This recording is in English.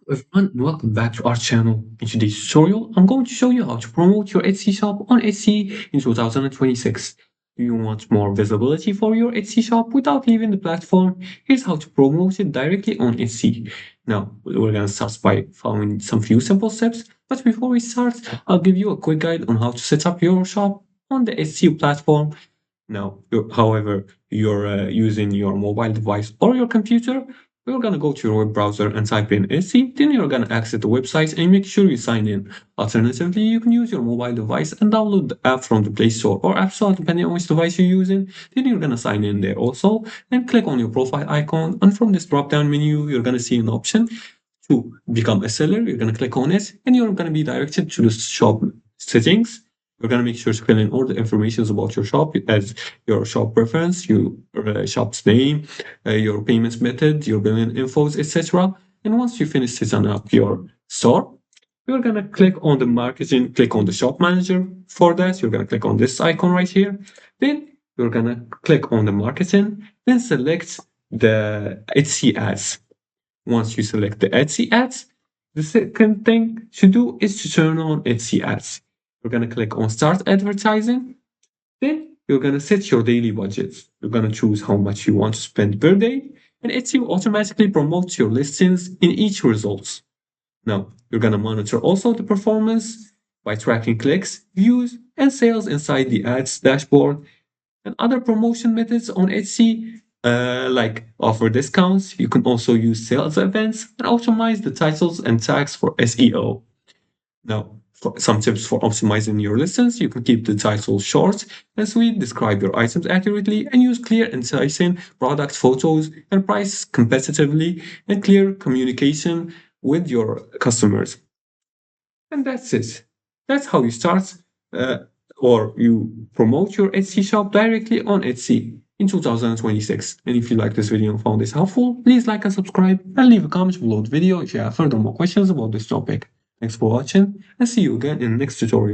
Everyone, and welcome back to our channel. In today's tutorial, I'm going to show you how to promote your Etsy shop on Etsy in 2026. Do you want more visibility for your Etsy shop without leaving the platform? Here's how to promote it directly on Etsy. Now, we're going to start by following some few simple steps. But before we start, I'll give you a quick guide on how to set up your shop on the Etsy platform. Now, however, you're using your mobile device or your computer, you're gonna go to your web browser and type in Etsy, then you're gonna exit the website and make sure you sign in. Alternatively, you can use your mobile device and download the app from the Play Store or App Store, depending on which device you're using. Then you're gonna sign in there also and click on your profile icon. And from this drop down menu, you're gonna see an option to become a seller. You're gonna click on it and you're gonna be directed to the shop settings. You're gonna make sure to fill in all the information about your shop as your shop preference, your shop's name, your payment method, your billing infos, etc. And once you finish setting up your store, you're gonna click on the marketing, click on the shop manager. For that, you're gonna click on this icon right here. Then you're gonna click on the marketing, then select the Etsy ads. Once you select the Etsy ads, the second thing to do is to turn on Etsy ads. You're gonna click on start advertising. Then you're gonna set your daily budget. You're gonna choose how much you want to spend per day, and Etsy automatically promotes your listings in each results. Now, you're gonna monitor also the performance by tracking clicks, views, and sales inside the ads dashboard. And other promotion methods on Etsy, like offer discounts. You can also use sales events and optimize the titles and tags for SEO. Now, for some tips for optimizing your listings, you can keep the title short and sweet, describe your items accurately, and use clear, enticing product photos and price competitively, and clear communication with your customers. And that's it. That's how you start or you promote your Etsy shop directly on Etsy in 2026. And if you like this video and found this helpful, please like and subscribe and leave a comment below the video if you have further more questions about this topic. Thanks for watching and see you again in the next tutorial.